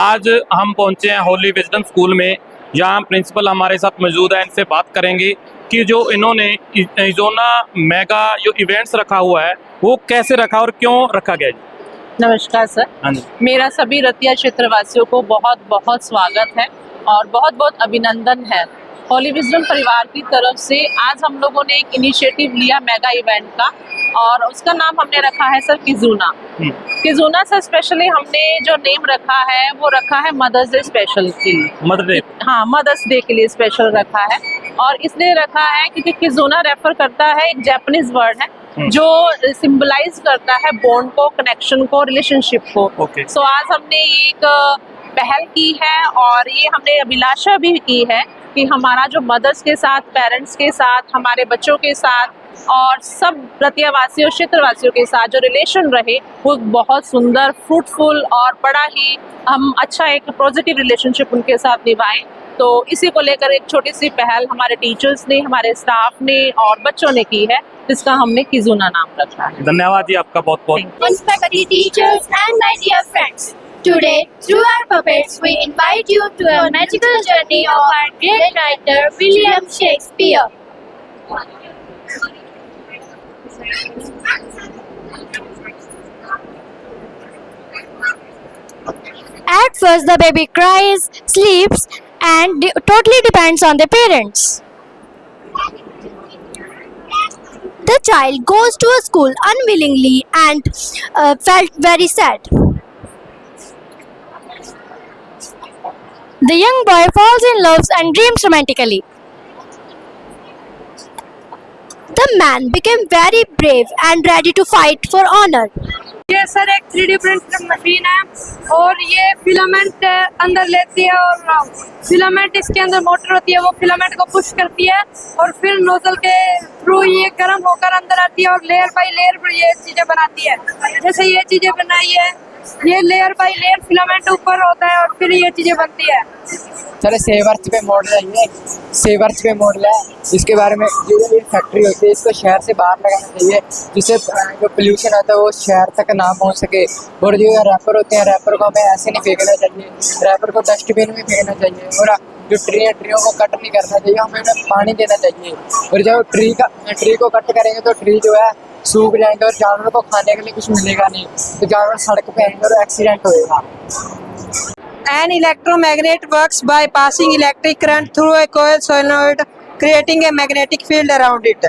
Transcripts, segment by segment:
आज हम पहुंचे हैं होली विजडम स्कूल में। यहाँ प्रिंसिपल हमारे साथ मौजूद है, इनसे बात करेंगे कि जो इन्होंने इजोना मेगा जो इवेंट्स रखा हुआ है वो कैसे रखा और क्यों रखा गया जी। नमस्कार सर। हाँ जी। मेरा सभी रतिया क्षेत्रवासियों को बहुत बहुत स्वागत है और बहुत बहुत अभिनंदन है। होली विजडम परिवार की तरफ से आज हम लोगों ने एक इनिशिएटिव लिया मेगा इवेंट का और उसका नाम हमने रखा है सर किजूना। किजूना से स्पेशली हमने जो नेम रखा है वो रखा है मदर्स डे स्पेशल के लिए। मदर डे, हाँ, मदर्स डे के लिए स्पेशल रखा है और इसलिए रखा है क्योंकि किजूना रेफर करता है एक जापानीज वर्ड है जो सिंबलाइज करता है बॉन्ड को, कनेक्शन को, रिलेशनशिप को। सो आज हमने एक पहल की है और ये हमने अभिलाषा भी की है कि हमारा जो मदर्स के साथ, पेरेंट्स के साथ, हमारे बच्चों के साथ और सब रतियावासियों, क्षेत्रवासियों के साथ जो रिलेशन रहे वो बहुत सुंदर, फ्रूटफुल और बड़ा ही हम अच्छा एक पॉजिटिव रिलेशनशिप उनके साथ निभाएं। तो इसी को लेकर एक छोटी सी पहल हमारे टीचर्स ने, हमारे स्टाफ ने और बच्चों ने की है, जिसका हमने किजूना नाम रखा है। धन्यवाद जी आपका बहुत बहुत। Respected teachers and my dear friends, today through our puppets we invite you to a magical journey of our great writer William Shakespeare. At first the baby cries, sleeps and totally depends on the parents. The child goes to a school unwillingly and felt very sad. The young boy falls in love and dreams romantically. The man became very brave and ready to fight for honor. ये sir एक 3D printer machine है और ये filament अंदर लेती है और filament इसके अंदर मोटर होती है, वो फिलामेंट को पुश करती है और फिर नोजल के थ्रू ये गर्म होकर अंदर आती है और लेयर बाय लेयर ये चीजें बनाती है। जैसे ये चीजें बनाई है, ये लेयर बाय लेयर फिलामेंट ऊपर होता है और फिर ये चीजें बनती है। सर सेवर्थ पे मॉडल है, ये सेवर्थ पे मॉडल है। इसके बारे में ये फैक्ट्री होती है, इसको शहर से बाहर लगाना चाहिए जिससे जो पोल्यूशन आता है वो शहर तक ना पहुंच सके। और जो रैपर होते हैं, रैपर को हमें ऐसे नहीं फेंकना चाहिए, रैपर को डस्टबिन में फेंकना चाहिए। और जो ट्री है, ट्रियों को कट नहीं करना चाहिए, हमें उन्हें पानी देना चाहिए। और जब ट्री को कट करेंगे तो ट्री जो है सूख जाएंगे और जानवरों को खाने के लिए कुछ मिलेगा नहीं, तो जानवर सड़क पे आएंगे और एक्सीडेंट होएगा। An electromagnet works by passing electric current through a coil solenoid, creating a magnetic field around it.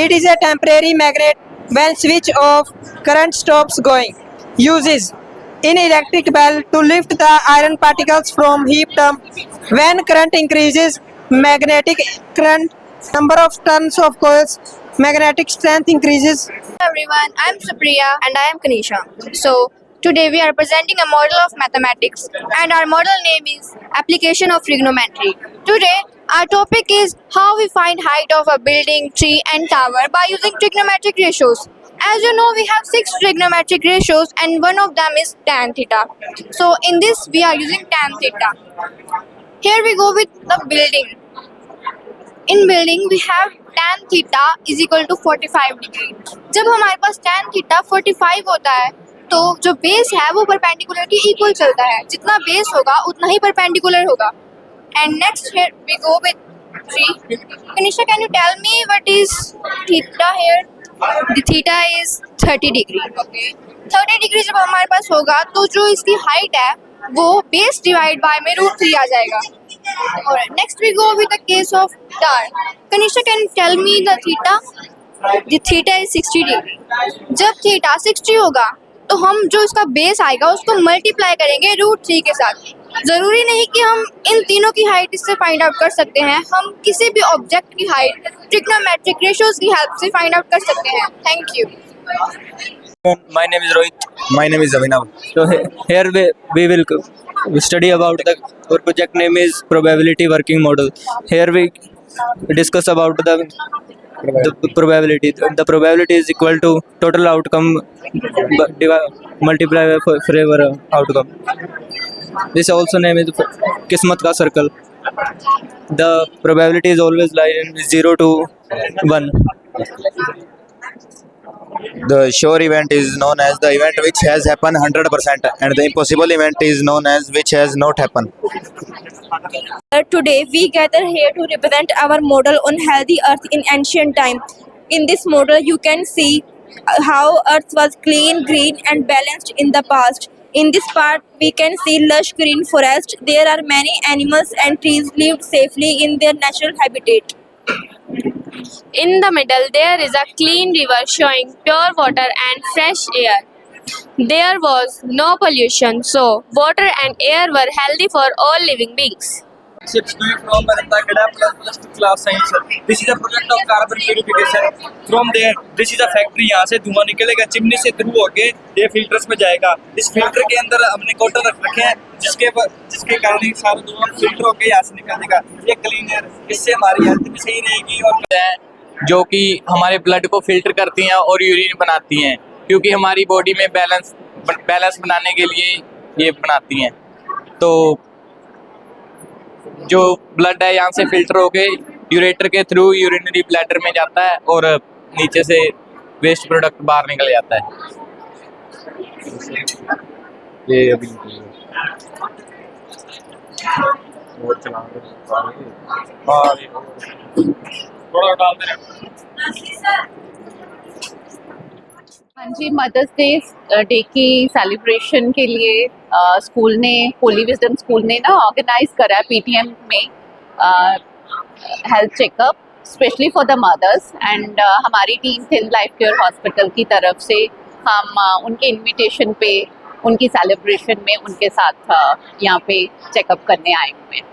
It is a temporary magnet. When switch off, current stops going. Uses in electric bell to lift the iron particles from heat dump. When current increases, magnetic current, number of turns of coils, magnetic strength increases. Hello everyone, I am Supriya and I am Kanisha. So today we are presenting a model of mathematics and our model name is application of trigonometry. Today our topic is how we find height of a building, tree and tower by using trigonometric ratios. As you know, we have 6 trigonometric ratios and one of them is tan theta. So in this we are using tan theta. Here we go with the building. In building we have tan theta is equal to 45 degree. जब हमारे पास tan theta 45 होता है तो जो base है वो perpendicular के equal चलता है, जितना बेस होगा उतना ही परपेंडिकुलर होगा। And next here we go with tree. Kanishka, can you tell me what is theta here? The theta is 30 degree. Okay, 30 degree जब हमारे पास होगा तो जो इसकी हाइट है वो बेस डिवाइड बाय में √3 आ जाएगा। और next we go with the case of tar. Kanishka, can you tell me the theta? The theta is 60 degree. जब थीटा 60 होगा तो हम जो इसका बेस आएगा उसको मल्टीप्लाई करेंगे √3 के साथ। ज़रूरी नहीं कि हम इन तीनों की हाइट इससे फाइंड आउट कर सकते हैं, हम किसी भी ऑब्जेक्ट की हाइट ट्रिग्नोमेट्रिक रेशियोज की हेल्प से फाइंड आउट कर सकते हैं। Thank you. My name is Rohit. My name is Abhinav. So here we will study about our project name is probability working model. Here we discuss about the probability. The probability is equal to total outcome multiply by favor outcome. This also name is Kismat ka circle. The probability is always lie in 0 to 1. The sure event is known as the event which has happened 100%, and the impossible event is known as which has not happened. Today we gather here to represent our model on healthy earth in ancient time. In this model you can see how earth was clean, green and balanced in the past. In this part we can see lush green forest. There are many animals and trees lived safely in their natural habitat. In the middle there is a clean river showing pure water and fresh air. There was no pollution, so water and air were healthy for all living beings. Ships going from Barantakada plus 2 class science. This is a project of carbon purification. From there, this is a factory. यहाँ से धुआं निकलेगा chimney से through होके ये filters में जाएगा. इस फिल्टर के अंदर हमने कॉटन रखे हैं जिसके कारण ये सारा धुआं फिल्टर होके यहाँ से निकलेगा. ये क्लीन एयर, इससे हमारी हेल्थ भी सही रहेगी और जो कि हमारे ब्लड को फिल्टर करती हैं और यूरिन बनाती हैं, क्योंकि हमारी बॉडी में बैलेंस बनाने के लिए ये बनाती हैं. तो जो ब्लड है यहाँ से फिल्टर होके यूरेटर के थ्रू यूरिनरी ब्लैडर में जाता है और नीचे से वेस्ट प्रोडक्ट बाहर निकल जाता है. ये अभी थोड़ा डाल दे रहे. हाँ जी, मदर्स डे की सेलिब्रेशन के लिए स्कूल ने, होली विजडम स्कूल ने ना ऑर्गेनाइज करा है पीटीएम में health checkup specially for the mothers. And हमारी team thin life care hospital की तरफ से हम उनके इनविटेशन पे उनकी सेलिब्रेशन में उनके साथ यहाँ पे चेकअप करने आए हुए हैं.